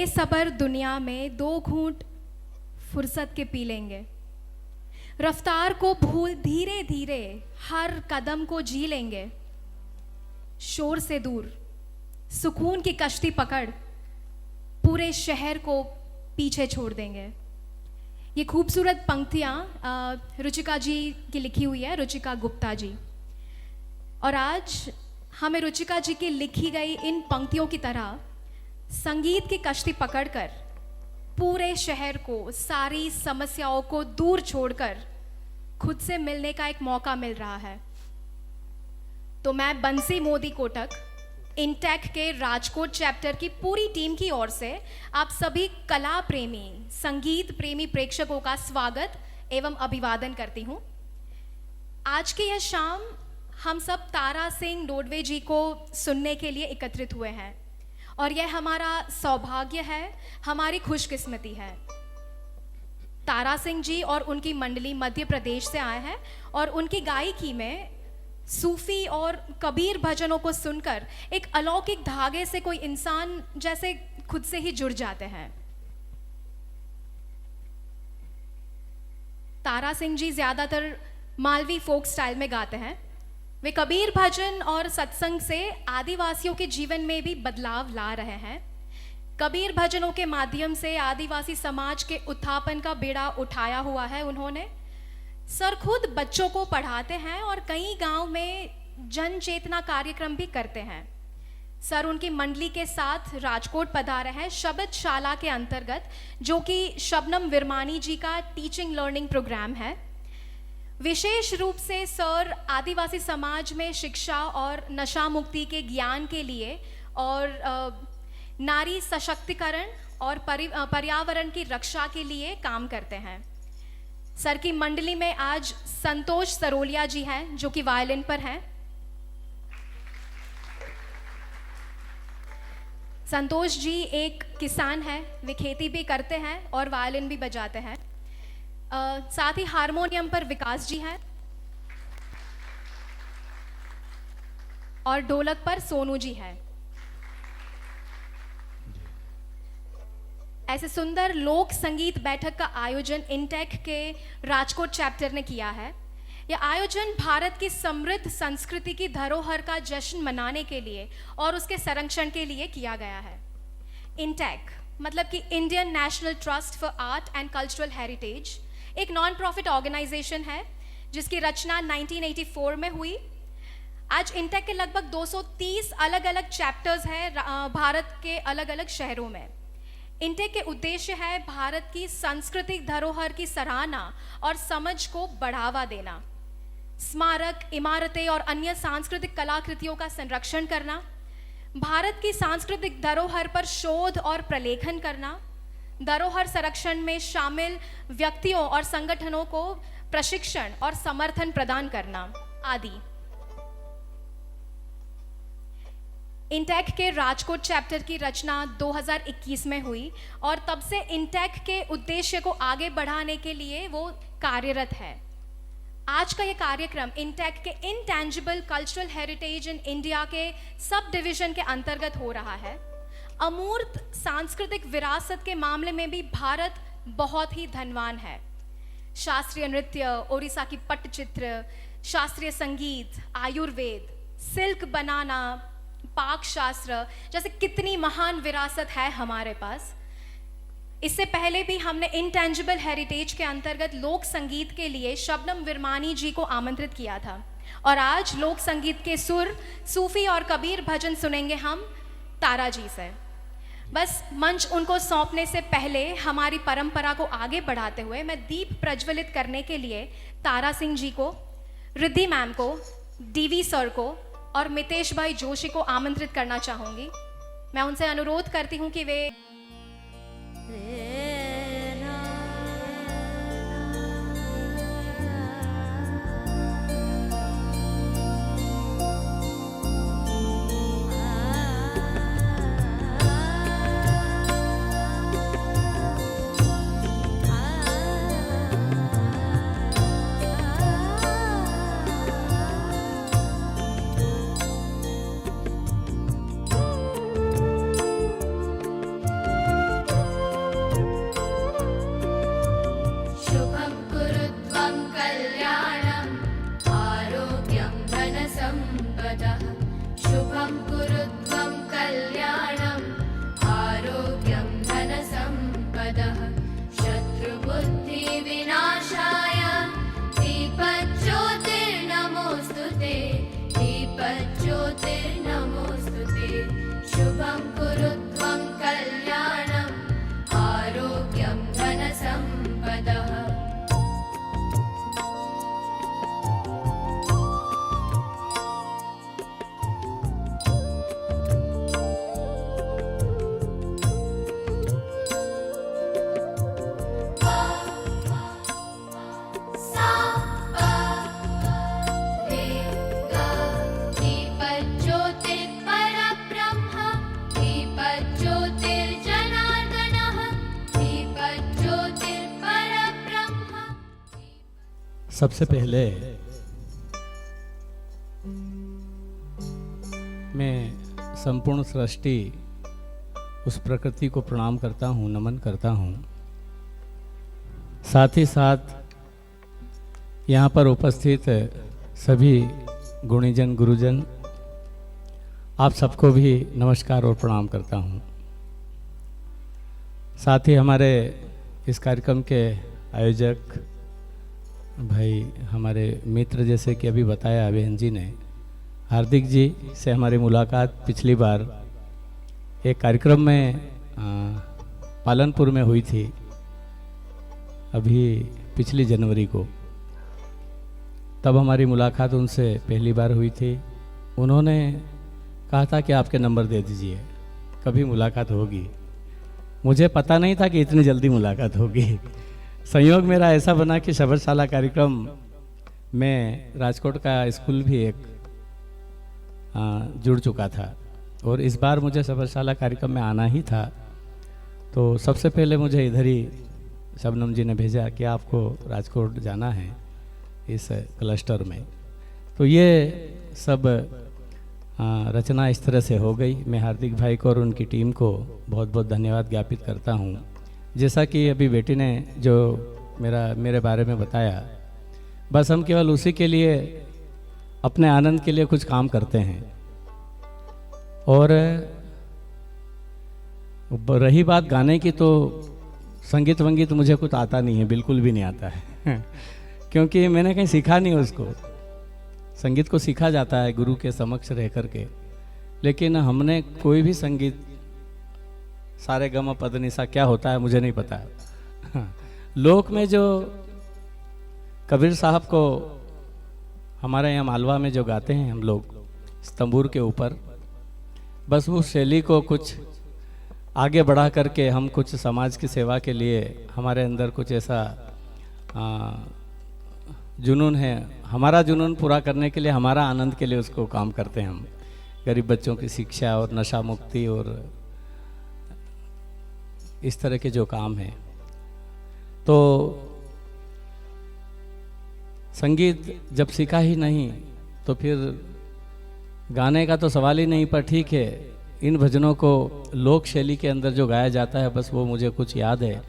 बेसब्र दुनिया में 2 घूंट फुर्सत के पी लेंगे। रफ्तार को भूल धीरे धीरे हर कदम को जी लेंगे। शोर से दूर सुकून की कश्ती पकड़ पूरे शहर को पीछे छोड़ देंगे। ये खूबसूरत पंक्तियाँ रुचिका जी की लिखी हुई है, रुचिका गुप्ता जी। और आज हमें रुचिका जी की लिखी गई इन पंक्तियों की तरह संगीत की कश्ती पकड़कर पूरे शहर को, सारी समस्याओं को दूर छोड़कर खुद से मिलने का एक मौका मिल रहा है। तो मैं बंसी मोदी कोटक, इंटेक के राजकोट चैप्टर की पूरी टीम की ओर से आप सभी कला प्रेमी, संगीत प्रेमी प्रेक्षकों का स्वागत एवं अभिवादन करती हूँ। आज की यह शाम हम सब तारा सिंह डोडवे जी को सुनने के लिए एकत्रित हुए हैं और यह हमारा सौभाग्य है, हमारी खुशकिस्मती है। तारा सिंह जी और उनकी मंडली मध्य प्रदेश से आए हैं और उनकी गायकी में सूफी और कबीर भजनों को सुनकर एक अलौकिक धागे से कोई इंसान जैसे खुद से ही जुड़ जाते हैं। तारा सिंह जी ज्यादातर मालवी फोक स्टाइल में गाते हैं। वे कबीर भजन और सत्संग से आदिवासियों के जीवन में भी बदलाव ला रहे हैं। कबीर भजनों के माध्यम से आदिवासी समाज के उत्थापन का बेड़ा उठाया हुआ है उन्होंने। सर खुद बच्चों को पढ़ाते हैं और कई गांव में जन चेतना कार्यक्रम भी करते हैं। सर उनकी मंडली के साथ राजकोट पधारे हैं शब्दशाला के अंतर्गत, जो कि शबनम विरमानी जी का टीचिंग लर्निंग प्रोग्राम है। विशेष रूप से सर आदिवासी समाज में शिक्षा और नशा मुक्ति के ज्ञान के लिए और नारी सशक्तिकरण और पर्यावरण की रक्षा के लिए काम करते हैं। सर की मंडली में आज संतोष सरोलिया जी हैं जो कि वायलिन पर हैं। संतोष जी एक किसान हैं, वे खेती भी करते हैं और वायलिन भी बजाते हैं। साथ ही हारमोनियम पर विकास जी हैं और ढोलक पर सोनू जी हैं। ऐसे सुंदर लोक संगीत बैठक का आयोजन इंटेक के राजकोट चैप्टर ने किया है। यह आयोजन भारत की समृद्ध संस्कृति की धरोहर का जश्न मनाने के लिए और उसके संरक्षण के लिए किया गया है। इंटेक मतलब कि Indian national trust for art and cultural heritage एक नॉन प्रॉफिट ऑर्गेनाइजेशन है जिसकी रचना 1984 में हुई। आज इंटेक के लगभग 230 अलग अलग चैप्टर्स हैं भारत के अलग अलग शहरों में। इंटेक के उद्देश्य है भारत की सांस्कृतिक धरोहर की सराहना और समझ को बढ़ावा देना, स्मारक, इमारतें और अन्य सांस्कृतिक कलाकृतियों का संरक्षण करना, भारत की सांस्कृतिक धरोहर पर शोध और प्रलेखन करना, धरोहर संरक्षण में शामिल व्यक्तियों और संगठनों को प्रशिक्षण और समर्थन प्रदान करना आदि। इंटेक के राजकोट चैप्टर की रचना 2021 में हुई और तब से इंटेक के उद्देश्य को आगे बढ़ाने के लिए वो कार्यरत है। आज का ये कार्यक्रम इंटेक के intangible cultural heritage in India के सब डिवीजन के अंतर्गत हो रहा है। अमूर्त सांस्कृतिक विरासत के मामले में भी भारत बहुत ही धनवान है। शास्त्रीय नृत्य, ओडिशा की पट्टचित्र, शास्त्रीय संगीत, आयुर्वेद, सिल्क बनाना, पाक शास्त्र जैसे कितनी महान विरासत है हमारे पास। इससे पहले भी हमने इंटेंजिबल हेरिटेज के अंतर्गत लोक संगीत के लिए शबनम विरमानी जी को आमंत्रित किया था और आज लोक संगीत के सुर, सूफी और कबीर भजन सुनेंगे हम तारा जी से। बस मंच उनको सौंपने से पहले हमारी परंपरा को आगे बढ़ाते हुए मैं दीप प्रज्वलित करने के लिए तारा सिंह जी को, रिद्धि मैम को, डीवी सर को और मितेश भाई जोशी को आमंत्रित करना चाहूँगी। मैं उनसे अनुरोध करती हूँ कि वे सबसे पहले मैं संपूर्ण सृष्टि उस प्रकृति को प्रणाम करता हूँ, नमन करता हूँ। साथ ही साथ यहाँ पर उपस्थित सभी गुणीजन गुरुजन आप सबको भी नमस्कार और प्रणाम करता हूँ। साथ ही हमारे इस कार्यक्रम के आयोजक भाई, हमारे मित्र, जैसे कि अभी बताया अभिहन जी ने, हार्दिक जी से हमारी मुलाकात पिछली बार एक कार्यक्रम में पालनपुर में हुई थी, अभी पिछली जनवरी को। तब हमारी मुलाकात उनसे पहली बार हुई थी। उन्होंने कहा था कि आपके नंबर दे दीजिए, कभी मुलाकात होगी। मुझे पता नहीं था कि इतनी जल्दी मुलाकात होगी। संयोग मेरा ऐसा बना कि शबरशाला कार्यक्रम में राजकोट का स्कूल भी एक जुड़ चुका था और इस बार मुझे शबरशाला कार्यक्रम में आना ही था। तो सबसे पहले मुझे इधर ही शबनम जी ने भेजा कि आपको राजकोट जाना है इस क्लस्टर में। तो ये सब रचना इस तरह से हो गई। मैं हार्दिक भाई को और उनकी टीम को बहुत बहुत धन्यवाद ज्ञापित करता हूँ। जैसा कि अभी बेटी ने जो मेरे बारे में बताया, बस हम केवल उसी के लिए, अपने आनंद के लिए कुछ काम करते हैं। और रही बात गाने की, तो संगीत वंगीत मुझे कुछ आता नहीं है, बिल्कुल भी नहीं आता है क्योंकि मैंने कहीं सीखा नहीं उसको। संगीत को सीखा जाता है गुरु के समक्ष रह करके, लेकिन हमने कोई भी संगीत, सारे गम पद निसा क्या होता है मुझे नहीं पता है। लोक में जो कबीर साहब को हमारे यहाँ मालवा में जो गाते हैं हम लोग तंबूर के ऊपर, बस वो शैली को कुछ आगे बढ़ा करके हम कुछ समाज की सेवा के लिए, हमारे अंदर कुछ ऐसा जुनून है, हमारा जुनून पूरा करने के लिए, हमारा आनंद के लिए उसको काम करते हैं हम। गरीब बच्चों की शिक्षा और नशा मुक्ति और इस तरह के जो काम हैं। तो संगीत जब सीखा ही नहीं तो फिर गाने का तो सवाल ही नहीं। पर ठीक है, इन भजनों को लोक शैली के अंदर जो गाया जाता है, बस वो मुझे कुछ याद है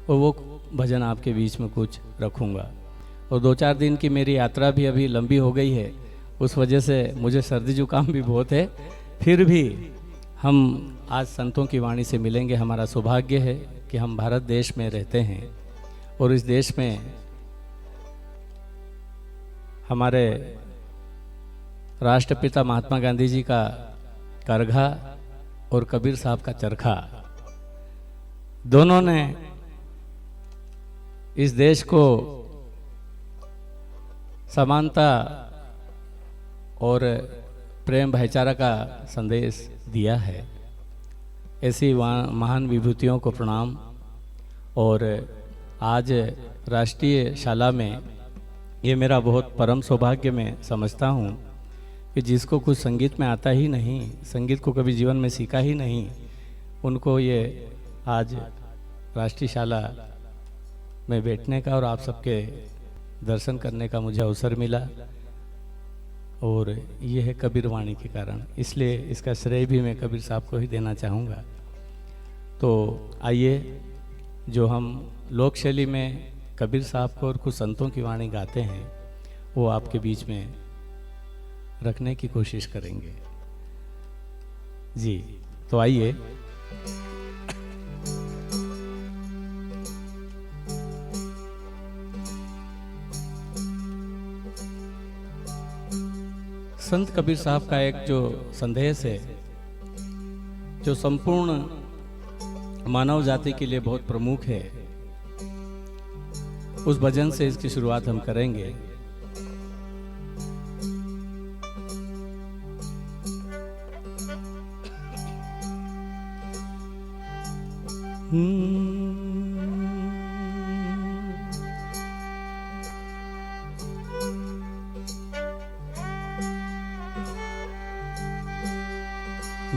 और वो भजन आपके बीच में कुछ रखूँगा। और 2-4 दिन की मेरी यात्रा भी अभी लंबी हो गई है, उस वजह से मुझे सर्दी जुकाम भी बहुत है। फिर भी हम आज संतों की वाणी से मिलेंगे। हमारा सौभाग्य है कि हम भारत देश में रहते हैं और इस देश में हमारे राष्ट्रपिता महात्मा गांधी जी का करघा और कबीर साहब का चरखा, दोनों ने इस देश को समानता और प्रेम भाईचारा का संदेश दिया है। ऐसी महान विभूतियों को प्रणाम। और आज राष्ट्रीय शाला में ये मेरा बहुत परम सौभाग्य मैं समझता हूँ कि जिसको कुछ संगीत में आता ही नहीं, संगीत को कभी जीवन में सीखा ही नहीं, उनको ये आज राष्ट्रीय शाला में बैठने का और आप सबके दर्शन करने का मुझे अवसर मिला। और ये है कबीर वाणी के कारण, इसलिए इसका श्रेय भी मैं कबीर साहब को ही देना चाहूँगा। तो आइए, जो हम लोक शैली में कबीर साहब को और कुछ संतों की वाणी गाते हैं, वो आपके बीच में रखने की कोशिश करेंगे जी। तो आइए, संत कबीर साहब का एक जो संदेश है, जो संपूर्ण मानव जाति के लिए बहुत प्रमुख है, उस भजन से इसकी शुरुआत हम करेंगे।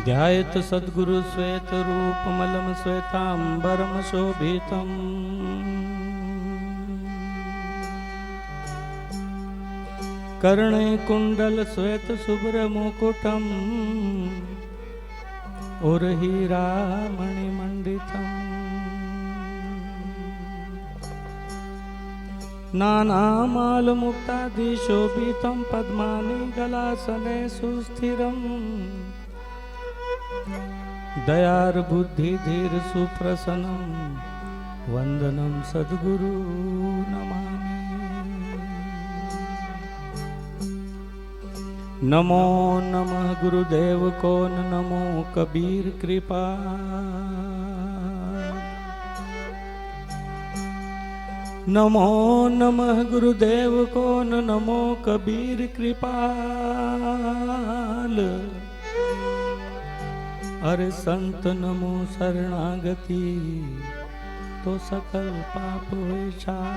ध्यायत सद्गुरु श्वेत रूपमलम श्वेतांबरम शोभितम् कर्णे कुंडल श्वेत शुभ्र मुकुटम और हीरा मणिमंडितम नानामाल मुक्तादिशोभितं पद्मानि गलासने सुस्थिरम् दयार बुद्धि धीर सुप्रसन्नं वंदनं सद्गुरु नमामि। नमो नमः गुरुदेव को नमो कबीर कृपा नमो नमः गुरुदेव को नमो कबीर कृपाल अरे संत नमो शरणागति तो सकल पाप विचार।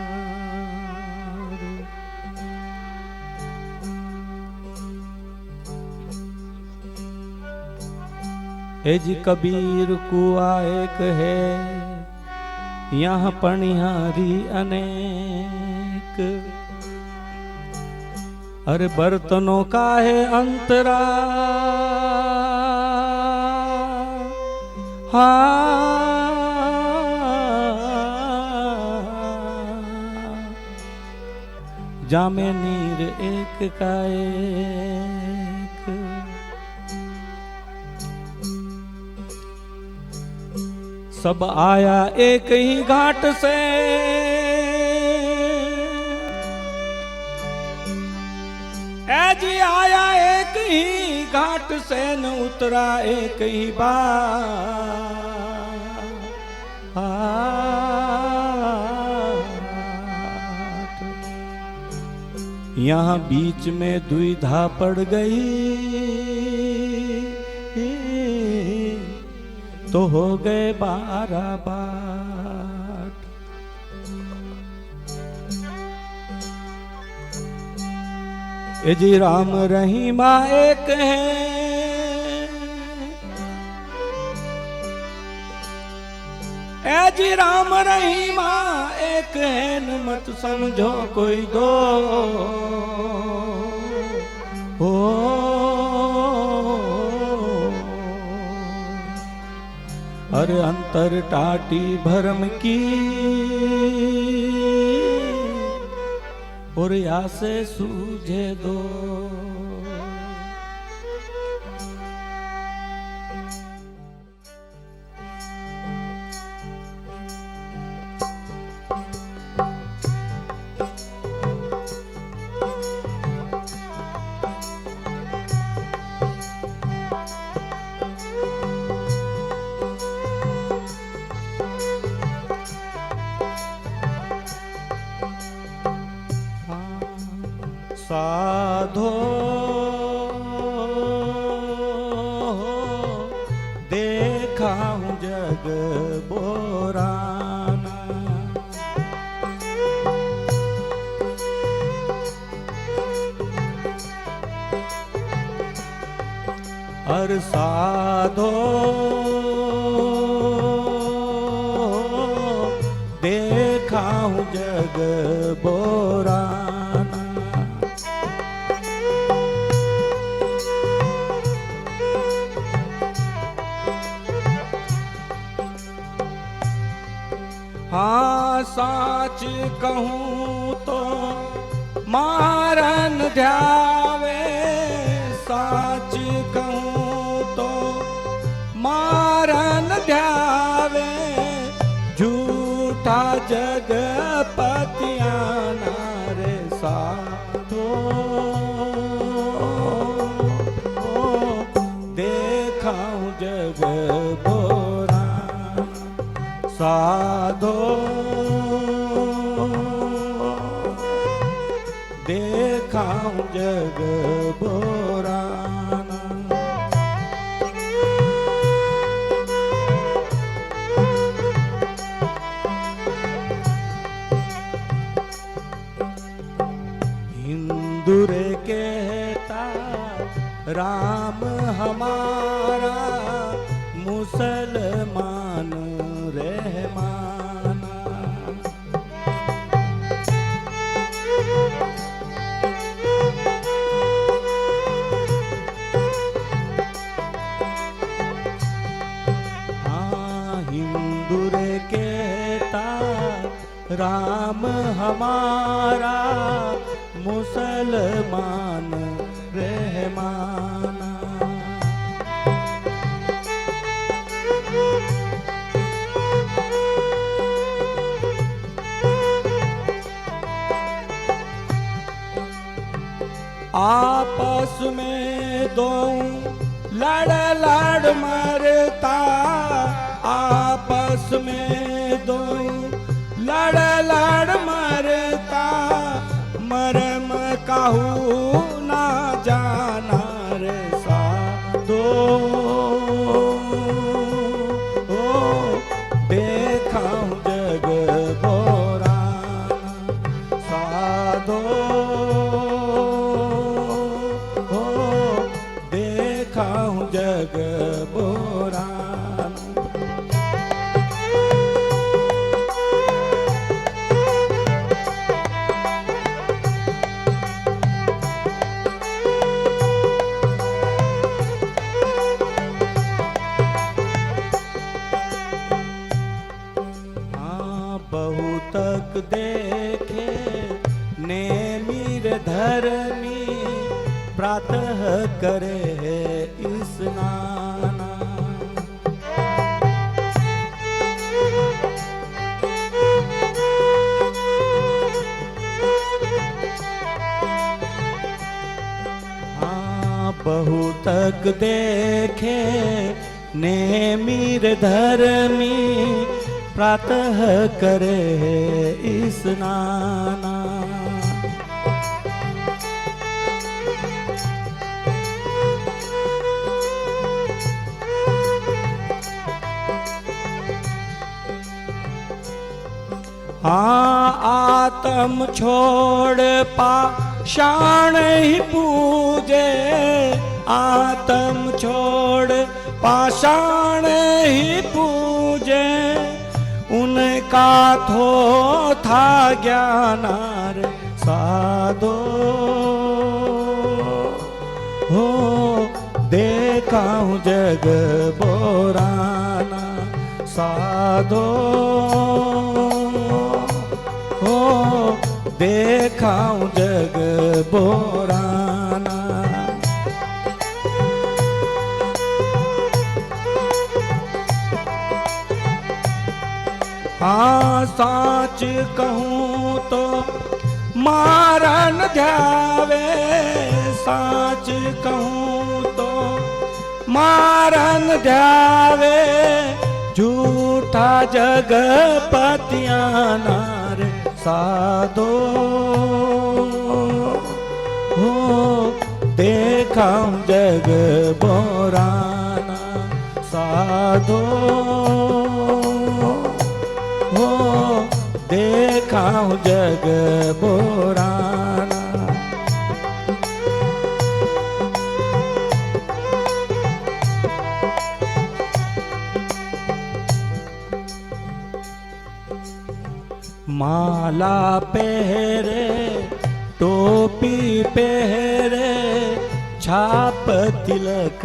हे जी कबीर कुआ एक है यहाँ पनिहारी अनेक अरे बर्तनों का है अंतरा जामे नीर एक का एक सब आया एक ही घाट से जी आया एक ही घाट से न उतरा एक ही बात। यहाँ बीच में दुविधा पड़ गई तो हो गए 12 बाट। ए जी राम रहीमा एक है ए जी राम रहीमा एक है न मत समझो कोई दो हो अरे अंतर टाटी भरम की और या से सूझे दो। साधो देखा हूँ जग बोराना हर साधो देखा हूँ जग बोराना हाँ साच कहूँ तो मारन ध्यावे साच कहूँ तो मारन ध्यावे झूठा जगपतियाना रे साधो देखाऊं जग बोराना साधो देखाऊं जग बोराना। हिंदू रे कहता राम हमारा मुसलमान रहमाना राम हमारा मुसलमान रहमाना। आपस में दो लड़ लड़ मरता, आपस में दो लड़ लड़ मरता, मरम कहू ना जाना रे साधो। देखा हूँ जग बोराना साधो, देखा हूँ जग बोराना। बहुतक देखे नेमिर धर्मी, प्रातः करे स्नाना। हाँ बहुतक देखे नेमिर धर्मी, प्रातः करे स्नाना। हाँ आत्म छोड़ पाषाण ही पूजे, आत्म छोड़ पाषाण ही पूजे, उनका थो था ज्ञानार साधो। हो देखा हूँ जग बोराना साधो, हो देखा हूँ जग बोराना। हाँ साच कहूँ तो मारन ध्यावे, साच कहूँ तो मारन ध्यावे, झूठा जगपतियाना रे साधो। हो देखा हूँ जग बोराना साधो, हो देखा हूँ जग बोराना। माला पहरे टोपी पहरे, छाप तिलक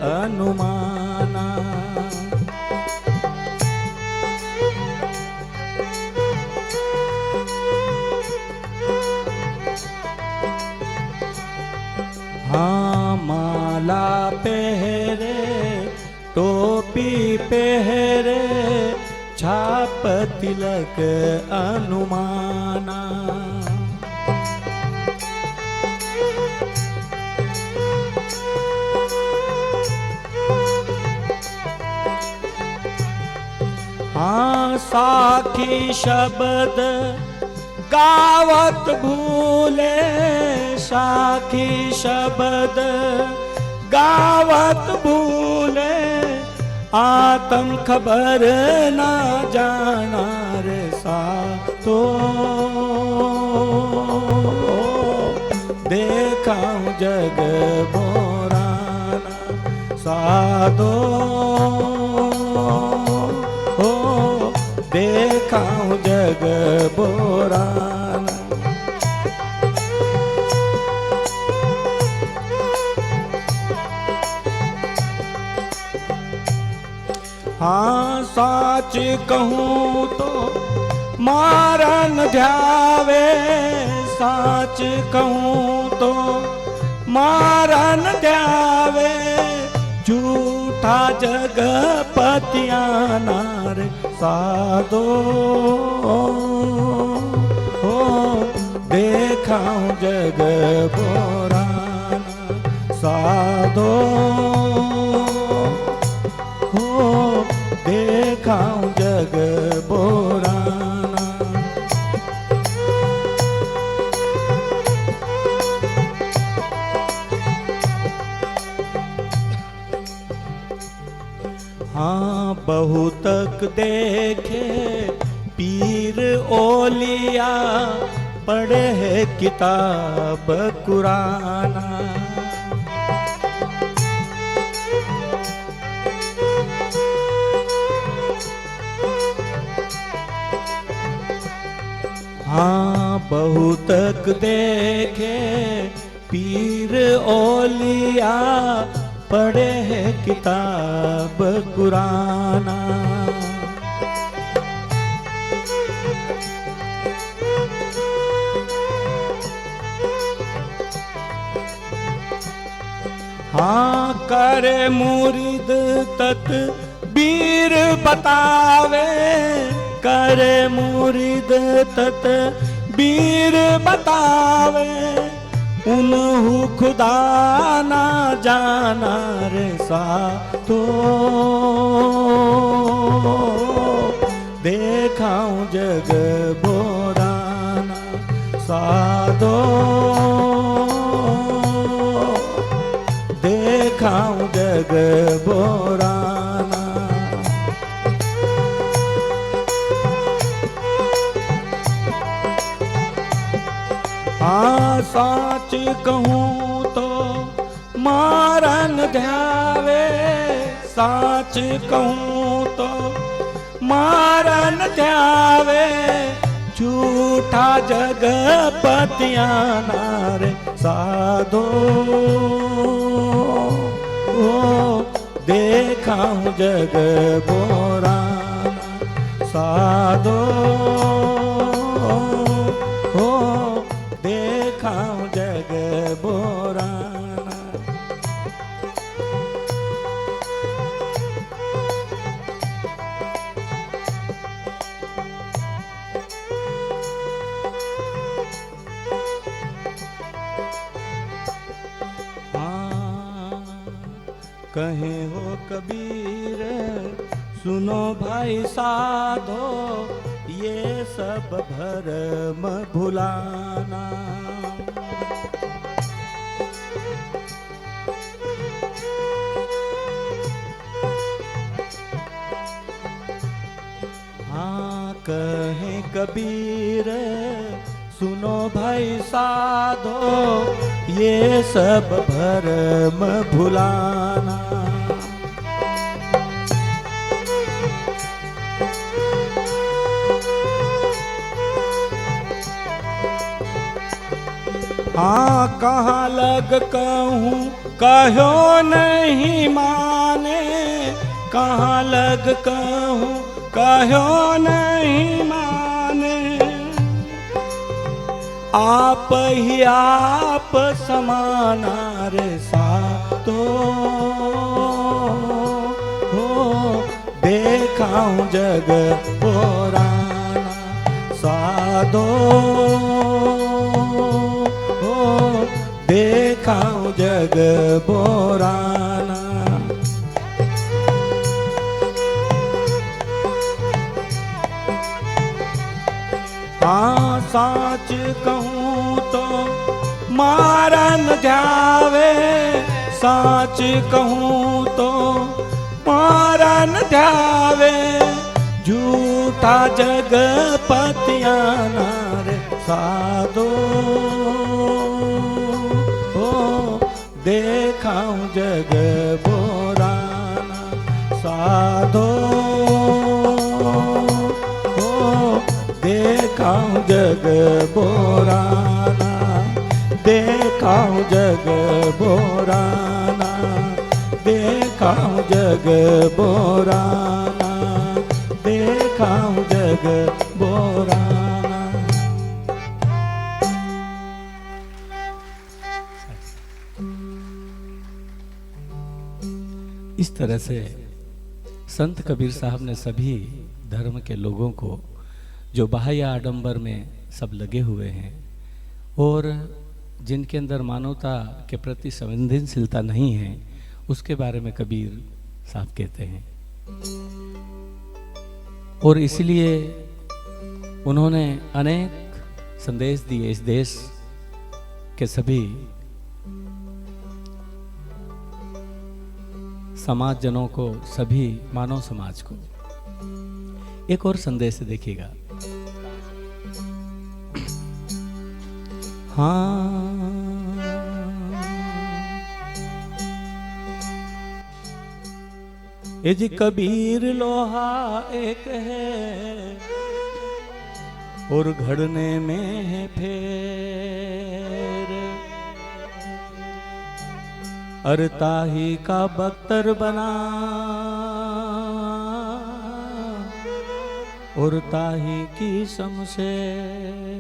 अनुमाना। हाँ माला पहरे टोपी पहरे, छाप तिलक अनुमाना। हाँ साखी शब्द गावत भूले, साखी शब्द गावत भूले, आत्म खबर ना जाना रे साधो। देखा हूँ जग बोराना साधो, हो देखा हूँ जग बोराना। हाँ साच कहूँ तो मारन ध्यावे साच कहूँ तो मारन ध्यावे झूठा जगपतिया नार साधो हो देखाऊं जग बोराना साधो हो देखाऊं जग बोराना। हाँ बहुतक देखे पीर ओलिया पढ़े है किताब कुराना। हाँ बहुतक देखे पीर ओलिया पढ़े है किताब कुराना। हाँ करे मुरीद तक बीर बतावे करे मुरीद तत बीर बतावे उन्हु खुदा ना जाना रे सातो देखाऊं जग बोराना साधो देखाऊं जग बोराना। हाँ साच कहूँ तो मारन ध्यावे साच कहूँ तो मारन ध्यावे झूठा जगपतिया नार साधो ओ देखाऊं जग बोराना साधो हो देखाऊं जग बोराना। हाँ कहे हो कबीर सुनो भाई साधो ये सब भरम भुलाना। हाँ कहे कबीर सुनो भाई साधो ये सब भरम भुलाना। हाँ कहाँ लग कहूँ कहो नहीं माने कहाँ लग कहूँ कहो नहीं माने आप ही आप समाना रे सातो हो देखाऊं जग बोराना साधो देखाऊं जग बोराना। हाँ साच कहूँ तो मारन ध्यावे साच कहूँ तो मारन ध्यावे झूठा जगपतिया नार साधो देखाऊं जग बोराना साधो देखाऊं जग बोराना देखाऊं जग बोराना देखाऊं जग बोराना देखाऊं जग जग बोराना। इस तरह से संत कबीर साहब ने सभी धर्म के लोगों को जो बाह्य आडंबर में सब लगे हुए हैं और जिनके अंदर मानवता के प्रति संवेदनशीलता नहीं है, उसके बारे में कबीर साहब कहते हैं। और इसलिए उन्होंने अनेक संदेश दिए इस देश के सभी समाज जनों को, सभी मानव समाज को। एक और संदेश देखिएगा। हाँ, ये जी कबीर लोहा एक है और घड़ने में है फेर, अरताही का बख्तर बना और ताही की शमशेर।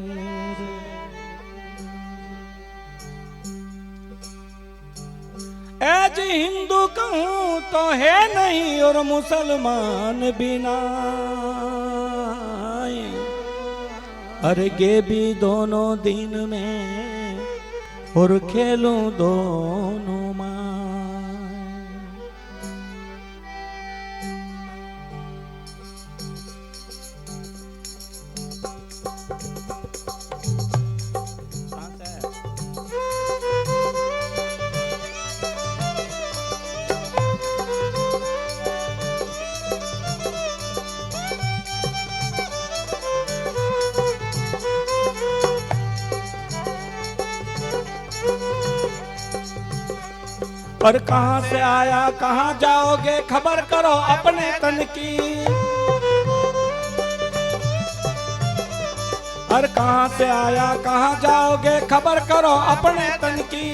आज हिंदू कहूं तो है नहीं और मुसलमान भी नहीं, अरे गे भी दोनों दिन में और खेलूं दोनों मां। और कहां से आया कहां जाओगे खबर करो अपने तन की, और कहां से आया कहां जाओगे खबर करो अपने तन की।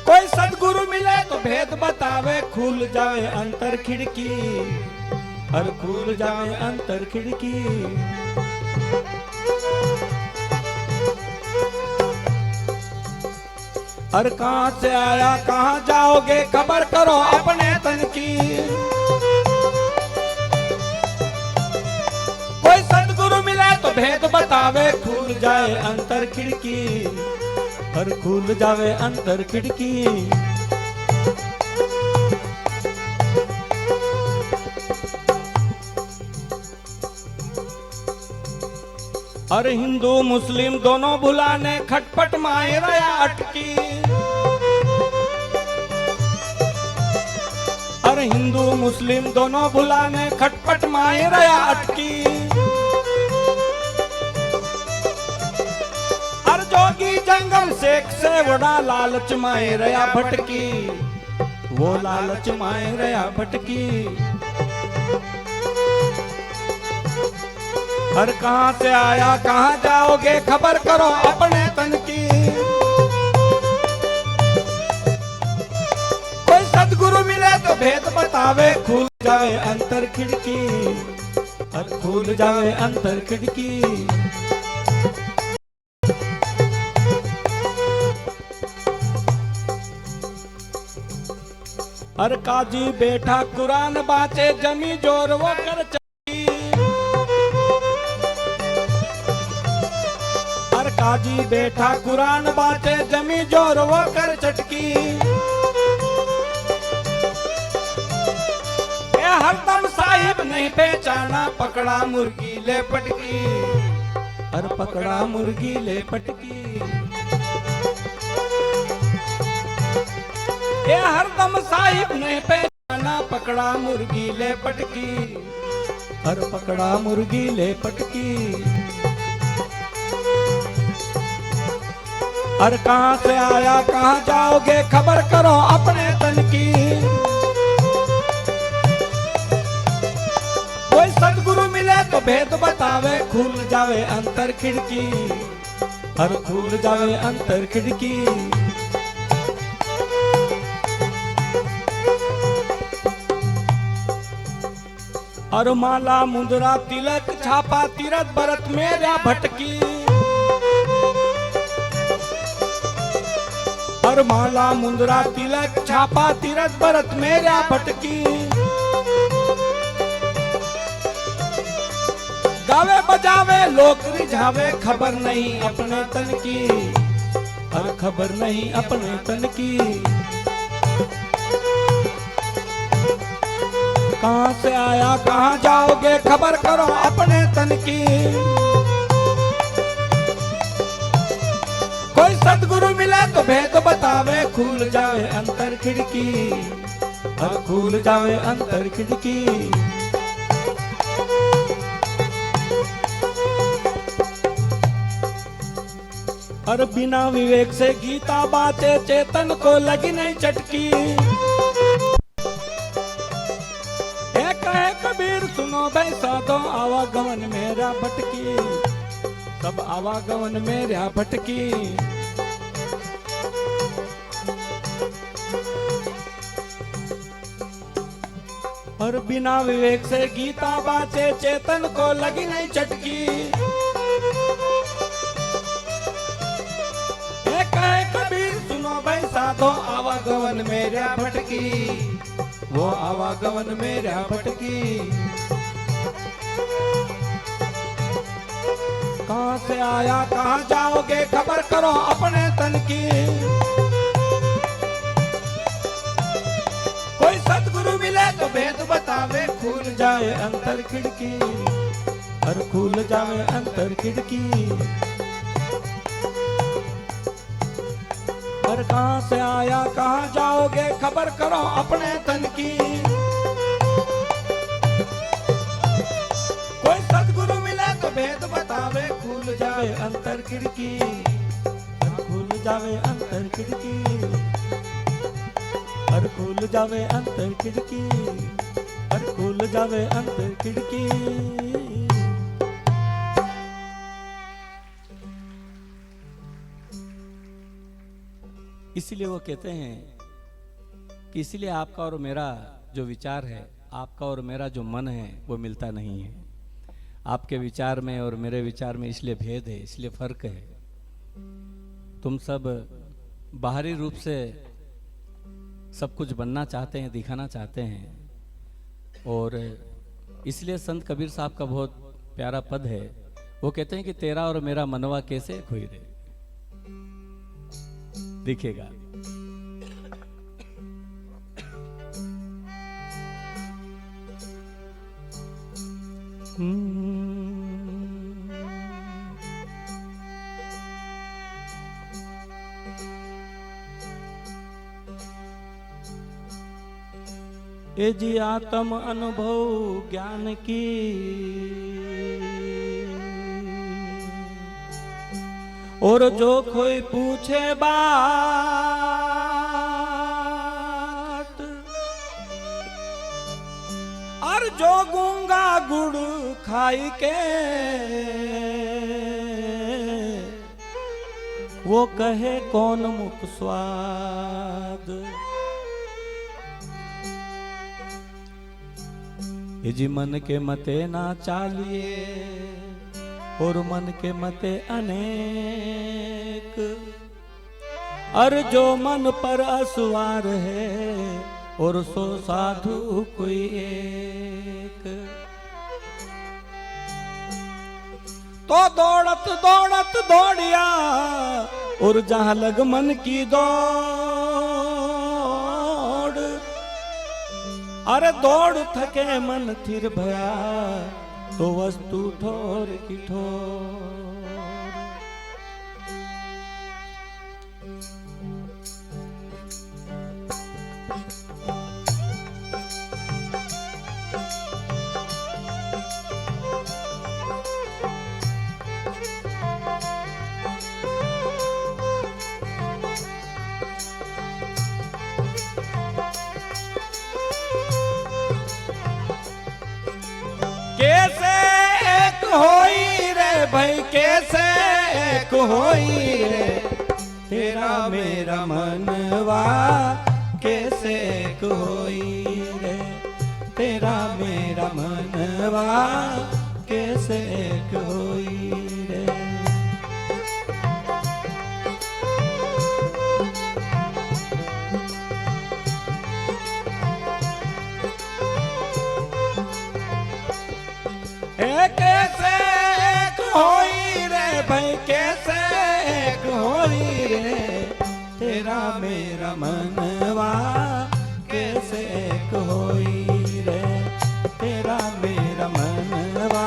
कोई सद्गुरु मिले तो भेद बतावे, खुल जाए अंतर खिड़की, और खुल जाए अंतर खिड़की। और कहां से आया कहां जाओगे खबर करो अपने तन की। कोई सद्गुरु मिले तो भेद बतावे, खुल जाए अंतर खिड़की, और खुल जावे अंतर खिड़की। और हिंदू मुस्लिम दोनों भुलाने खटपट माए रया अटकी, और हिंदू मुस्लिम दोनों भुलाने खटपट माए रया अटकी। और जोगी जंगल शेख से बड़ा लालच माए रया भटकी, वो लालच माए रया भटकी। और कहां से आया कहां जाओगे खबर करो अपने तन की। कोई सद्गुरु मिले तो भेद बतावे, खुल जाए अंतर खिड़की, और खुल जाए अंतर खिड़की। और काजी बैठा कुरान बाचे, जमी जोर वो कर काजी बैठा कुरान बाटे, जमी जोर वो कर चटकी। ए हरदम साहिब नहीं पहचाना, पकड़ा मुर्गी ले पटकी, और पकड़ा मुर्गी ले पटकी। ए हरदम साहिब नहीं पहचाना, पकड़ा मुर्गी ले पटकी, और पकड़ा मुर्गी ले पटकी। और कहां से आया कहां जाओगे खबर करो अपने तन की। कोई सद्गुरु मिले तो भेद बतावे, खुल जावे अंतर खिड़की, और खुल जावे अंतर खिड़की। और माला मुंदरा तिलक छापा तीरथ भरत मेरा भटकी। और माला मुंदरा तिलक छापा तीरथ भरत मेरा भटकी। गावे बजावे लोक रिझावे खबर नहीं अपने तन की। और खबर नहीं अपने तन की। कहां से आया कहां जाओगे खबर करो अपने तन की। कोई सतगुरु मिले तो भेद बतावे खुल जावे अंतर खिड़की। और खुल जावे अंतर खिड़की। और बिना विवेक से गीता बाते चेतन को लगी नहीं चटकी। कहे कबीर सुनो भाई साधो आवागमन मेरा भटकी। सब आवागमन मेरा भटकी। और बिना विवेक से गीता बाचे चेतन को लगी नहीं चटकी। कहे कबीर सुनो भाई साधो आवागमन मेरा भटकी। वो आवागमन मेरा भटकी। कहां से आया कहां जाओगे खबर करो अपने तन की। कोई सतगुरु मिले तो भेद बतावे खुल जाए अंतर खिड़की। और खुल जाए अंतर खिड़की। और कहां से आया कहां जाओगे खबर करो अपने तन की। कोई सतगुरु मिले तो भेद बतावे खुल जाए अंतर खिड़की। खुल जावे अंतर खिड़की। और खुल जावे अंतर खिड़की। और खुल जावे अंतर खिड़की। इसलिए वो कहते हैं कि इसलिए आपका और मेरा जो विचार है, आपका और मेरा जो मन है वो मिलता नहीं है। आपके विचार में और मेरे विचार में इसलिए भेद है, इसलिए फर्क है। तुम सब बाहरी रूप से सब कुछ बनना चाहते हैं, दिखाना चाहते हैं। और इसलिए संत कबीर साहब का बहुत प्यारा पद है। वो कहते हैं कि तेरा और मेरा मनवा कैसे खोई रे। दिखेगा ए जी आत्म अनुभव ज्ञान की। और जो कोई पूछे बात। और जो गूंगा गुड़ खाई के वो कहे कौन मुख स्वाद। ये जी मन के मते ना चालिए और मन के मते अनेक। और जो मन पर असवार है और सो साधु कोई एक। तो दौड़त दौड़त दौड़िया और जहां लग मन की दौड़। अरे दौड़ थके मन थिर भया तो वस्तु ठोर की ठोर। कैसे एक होई रे भाई कैसे एक होई रे तेरा मेरा मनवा कैसे एक होई रे तेरा तेरा मेरा मनवा कैसे एक होई रे। कैसे एक होई रे भाई, कैसे एक होई रे, तेरा मेरा मनवा कैसे एक होई रे, तेरा मेरा मनवा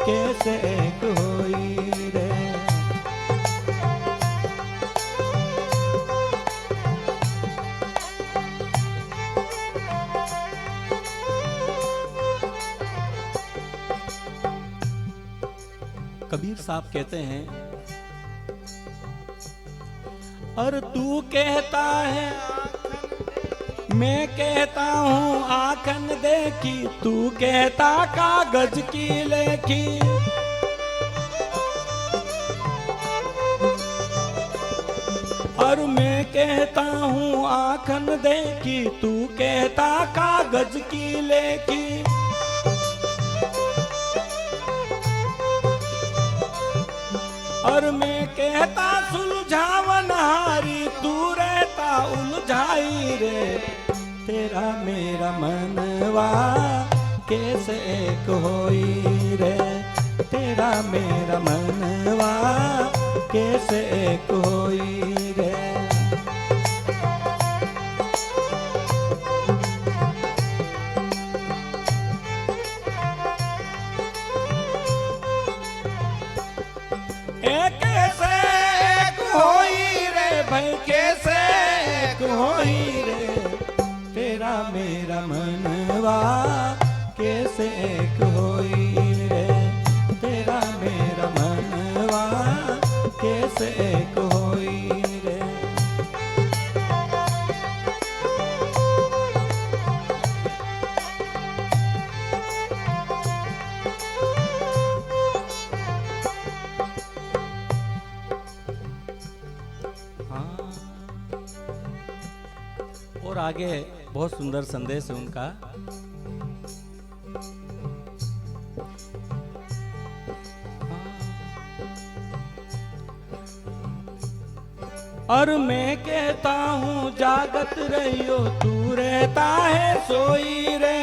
कैसे एक होई रे। कबीर साहब कहते हैं, और तू कहता है मैं कहता हूँ आँखन देखी, तू कहता कागज की लेखी। और मैं कहता हूँ आँखन देखी, तू कहता कागज की लेखी। और मैं कहता सुलझावन हारी, तू रहता उलझाई रे, तेरा मेरा मनवा कैसे एक होई रे, तेरा मेरा मनवा कैसे एक होई रे। कैसे एक होई रे भाई, कैसे एक होई रे, तेरा मेरा मनवा कैसे एक होई रे, तेरा मेरा मनवा कैसे एक होई रे। और आगे बहुत सुंदर संदेश है उनका। और मैं कहता हूँ जागत रहियो, तू रहता है सोई रे।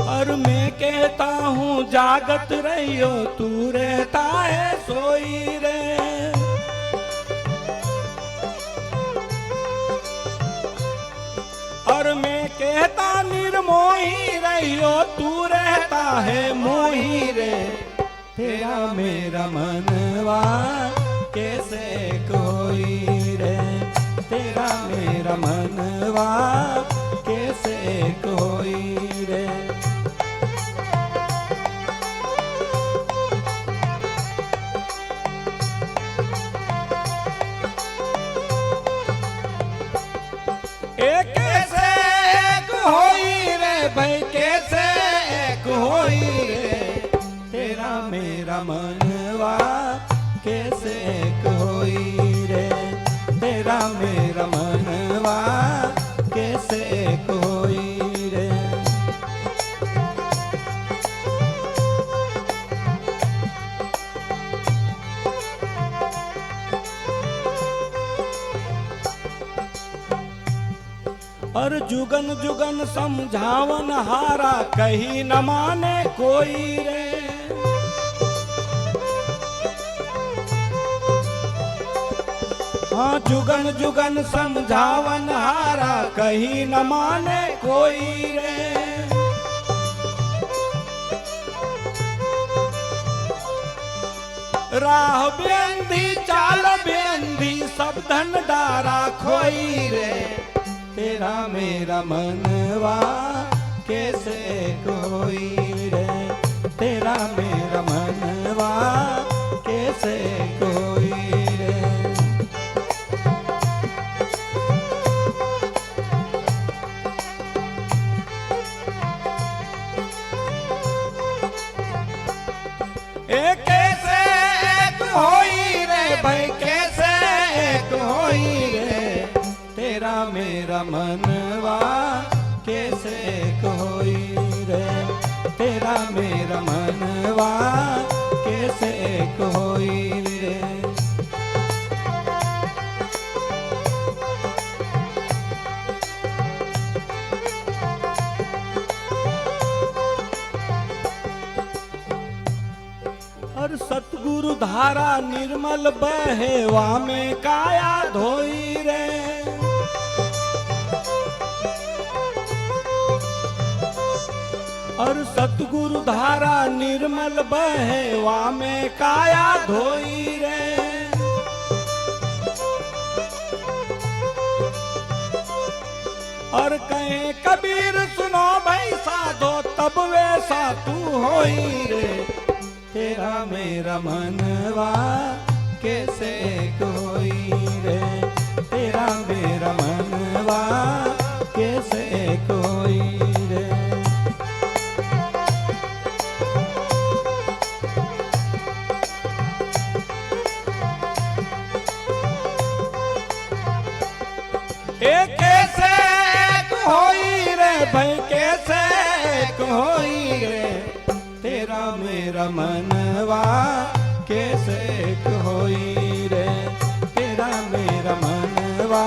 और मैं कहता हूँ जागत रहियो, तू रहता है सोई रे। और मैं कहता निर्मोही रहियो, तू रहता है मोही रे, तेरा मेरा मनवा कैसे कोई रे, तेरा मेरा मनवा कैसे कोई रे। एक कैसे एक होई रे भाई, कैसे एक होई रे, तेरा मेरा मनवा कैसे एक होई रे, तेरा मेरा मनवा कैसे एक होई रे। और जुगन जुगन समझावन हारा, कहीं न माने कोई रे। हाँ जुगन जुगन समझावन हारा, कहीं न माने कोई रे। राह बेंधी चाल बेंधी, सब धन डारा खोई रे, तेरा मेरा मनवा कैसे कोई रे, तेरा मेरा मनवा कैसे कोई रे। एक कैसे एक होई रे भाई, कैसे एक होई रे, मेरा मनवा कैसे एक होई रे, तेरा मेरा मनवा कैसे एक होई रे। और सतगुरु धारा निर्मल बहेवा में काया धोई रे, और सतगुरु धारा निर्मल बहेवा में काया धोई रे। और कहे कबीर सुनो भाई साधो तब वैसा तू होई रे, तेरा मेरा मनवा कैसे एक होई रे, तेरा मेरा मनवा कैसे एक होई रे। एक कैसे एक होई रे भाई, कैसे एक होई रे, तेरा मेरा मनवा कैसे एक होई रे, तेरा मेरा मनवा